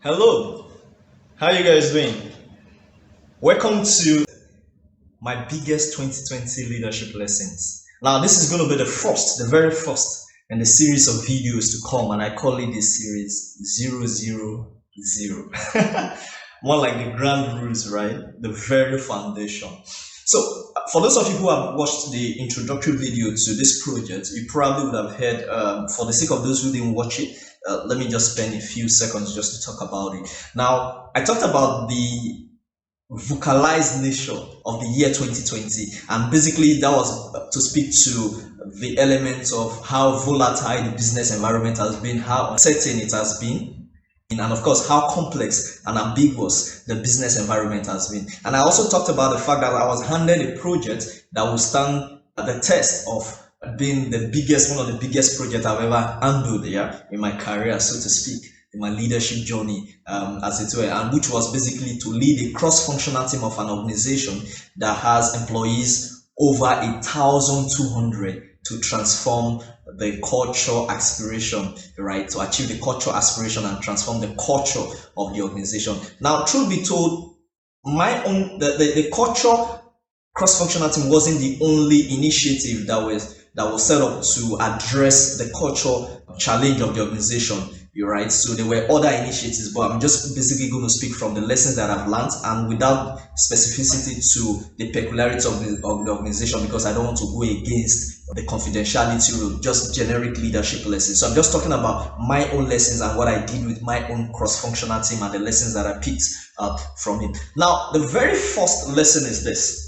Hello, how you guys doing? Welcome to my biggest 2020 leadership lessons. Now, this is going to be the very first in the series of videos to come, and I call it this series 000. More like the grand rules, right? The very foundation. So, for those of you who have watched the introductory video to this project, you probably would have heard, for the sake of those who didn't watch it, let me just spend a few seconds just to talk about it. Now, I talked about the vocalized nature of the year 2020, and basically that was to speak to the elements of how volatile the business environment has been, how uncertain it has been, and of course how complex and ambiguous the business environment has been. And I also talked about the fact that I was handed a project that will stand the test of being one of the biggest projects I've ever handled in my career, so to speak, in my leadership journey, as it were, and which was basically to lead a cross-functional team of an organization that has employees over 1,200 to transform the culture aspiration, right? To achieve the culture aspiration and transform the culture of the organization. Now, truth be told, the culture cross-functional team wasn't the only initiative that was set up to address the culture challenge of the organization. You're right. So there were other initiatives, but I'm just basically going to speak from the lessons that I've learned and without specificity to the peculiarities of the organization, because I don't want to go against the confidentiality rule, just generic leadership lessons. So I'm just talking about my own lessons and what I did with my own cross-functional team and the lessons that I picked up from it. Now, the very first lesson is this.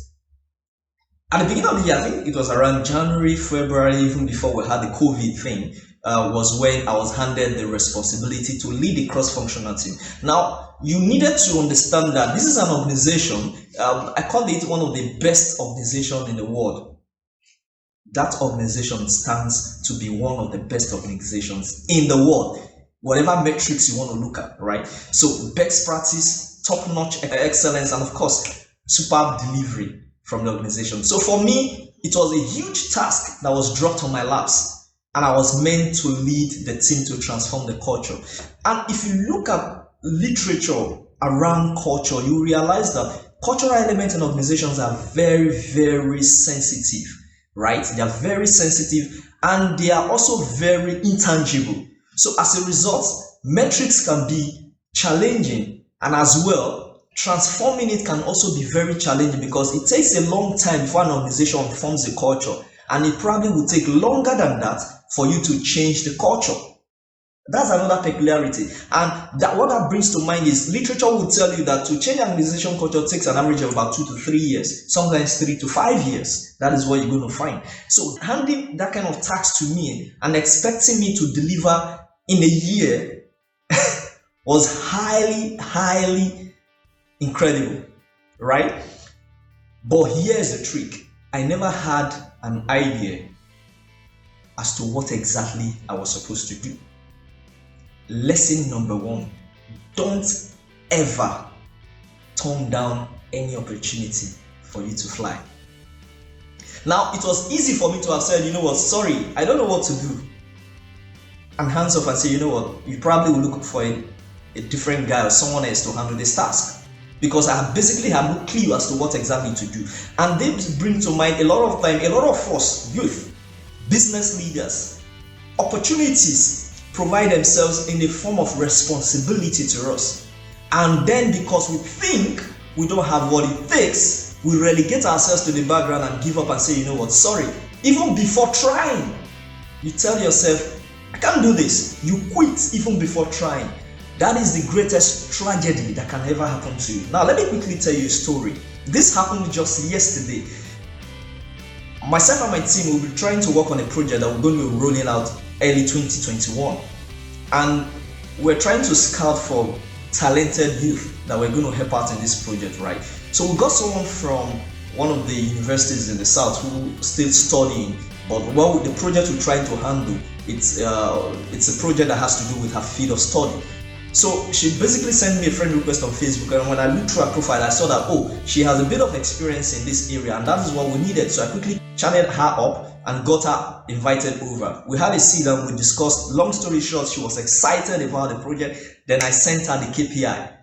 At the beginning of the year, I think it was around January, February, even before we had the COVID thing, was when I was handed the responsibility to lead the cross-functional team. Now, you needed to understand that this is an organization, I call it one of the best organizations in the world. That organization stands to be one of the best organizations in the world, whatever metrics you want to look at, right? So, best practice, top-notch excellence, and of course, superb delivery from the organization. So for me, it was a huge task that was dropped on my laps, and I was meant to lead the team to transform the culture. And if you look at literature around culture, you realize that cultural elements in organizations are very, very sensitive, right? They are very sensitive and they are also very intangible. So as a result, metrics can be challenging, and as well, transforming it can also be very challenging because it takes a long time before an organization forms a culture, and it probably will take longer than that for you to change the culture. That's another peculiarity. And what that brings to mind is literature will tell you that to change an organization culture takes an average of about 2 to 3 years, sometimes 3 to 5 years. That is what you're going to find. So handing that kind of task to me and expecting me to deliver in a year was highly incredible, right? But here's the trick. I never had an idea as to what exactly I was supposed to do. Lesson number 1, don't ever turn down any opportunity for you to fly. Now, it was easy for me to have said, you know what, sorry, I don't know what to do. And hands off and say, you know what, you probably will look for a different guy or someone else to handle this task, because I basically have no clue as to what exactly to do. And they bring to mind a lot of us, youth, business leaders, opportunities provide themselves in the form of responsibility to us. And then because we think we don't have what it takes, we relegate ourselves to the background and give up and say, you know what, sorry. Even before trying, you tell yourself, I can't do this. You quit even before trying. That is the greatest tragedy that can ever happen to you. Now, let me quickly tell you a story. This happened just yesterday. Myself and my team will be trying to work on a project that we're going to be rolling out early 2021. And we're trying to scout for talented youth that we're going to help out in this project, right? So we got someone from one of the universities in the south who still studying, but the project we're trying to handle, it's a project that has to do with her field of study. So she basically sent me a friend request on Facebook, and when I looked through her profile, I saw that, she has a bit of experience in this area, and that is what we needed. So I quickly chatted her up, and got her invited over. We had a sit and we discussed. Long story short, she was excited about the project. Then I sent her the KPI.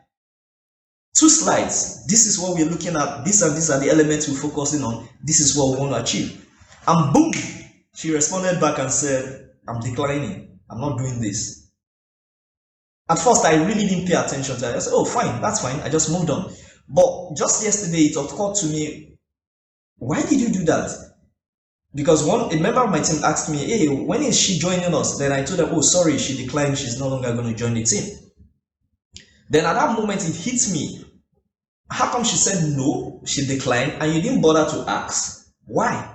2 slides. This is what we're looking at. This and these are the elements we're focusing on. This is what we want to achieve. And boom, she responded back and said, I'm declining. I'm not doing this. At first, I really didn't pay attention to it. I said, oh, fine, that's fine. I just moved on. But just yesterday, it occurred to me, why did you do that? Because a member of my team asked me, hey, when is she joining us? Then I told her, oh, sorry, she declined. She's no longer going to join the team. Then at that moment, it hit me. How come she said no, she declined, and you didn't bother to ask? Why?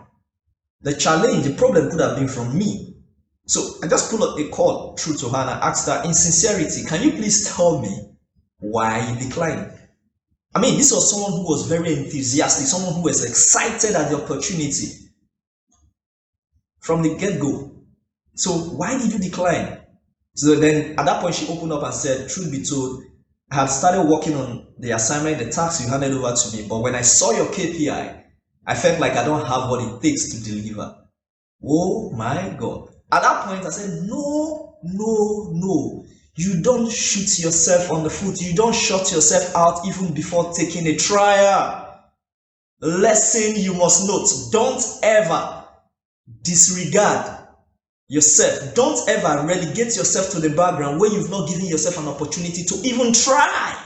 The challenge, the problem could have been from me. So I just pulled up a call through to her and I asked her, in sincerity, can you please tell me why you declined? I mean, this was someone who was very enthusiastic, someone who was excited at the opportunity from the get-go. So why did you decline? So then at that point, she opened up and said, truth be told, I had started working on the assignment, the task you handed over to me, but when I saw your KPI, I felt like I don't have what it takes to deliver. Oh my God. At that point, I said, no. You don't shoot yourself on the foot. You don't shut yourself out even before taking a trial. Lesson you must note. Don't ever disregard yourself. Don't ever relegate yourself to the background where you've not given yourself an opportunity to even try.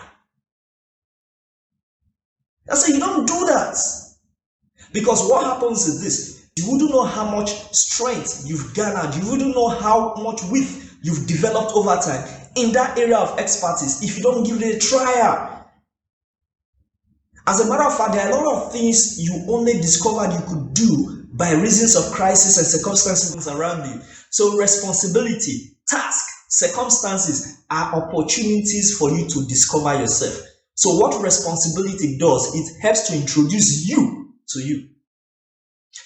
I say you don't do that. Because what happens is this. You wouldn't know how much strength you've garnered. You wouldn't know how much width you've developed over time in that area of expertise if you don't give it a trial. As a matter of fact, there are a lot of things you only discovered you could do by reasons of crisis and circumstances around you. So responsibility, task, circumstances are opportunities for you to discover yourself. So what responsibility does, it helps to introduce you to you.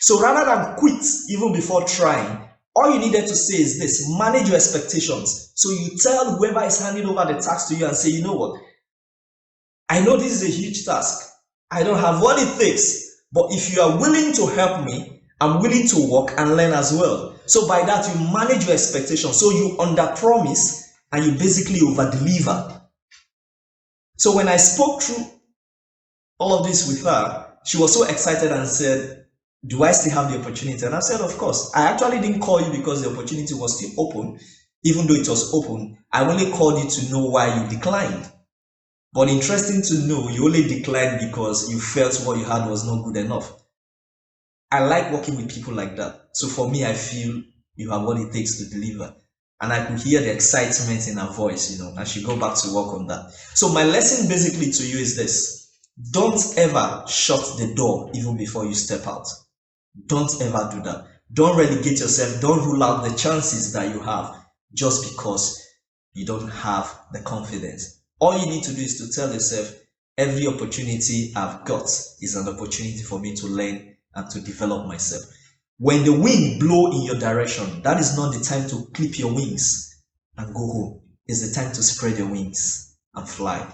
So rather than quit even before trying, all you needed to say is this: manage your expectations. So you tell whoever is handing over the task to you and say, you know what, I know this is a huge task. I don't have what it takes, but if you are willing to help me, I'm willing to work and learn as well. So by that, you manage your expectations. So you underpromise and you basically overdeliver. So when I spoke through all of this with her, she was so excited and said, do I still have the opportunity? And I said, of course. I actually didn't call you because the opportunity was still open. Even though it was open, I only called you to know why you declined. But interesting to know, you only declined because you felt what you had was not good enough. I like working with people like that. So for me, I feel you have what it takes to deliver. And I could hear the excitement in her voice, and she go back to work on that. So my lesson basically to you is this: don't ever shut the door even before you step out. Don't ever do that. Don't relegate yourself. Don't rule out the chances that you have just because you don't have the confidence. All you need to do is to tell yourself, every opportunity I've got is an opportunity for me to learn and to develop myself. When the wind blows in your direction, that is not the time to clip your wings and go home. It's the time to spread your wings and fly.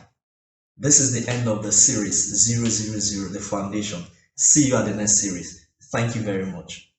This is the end of the series 000, the foundation. See you at the next series. Thank you very much.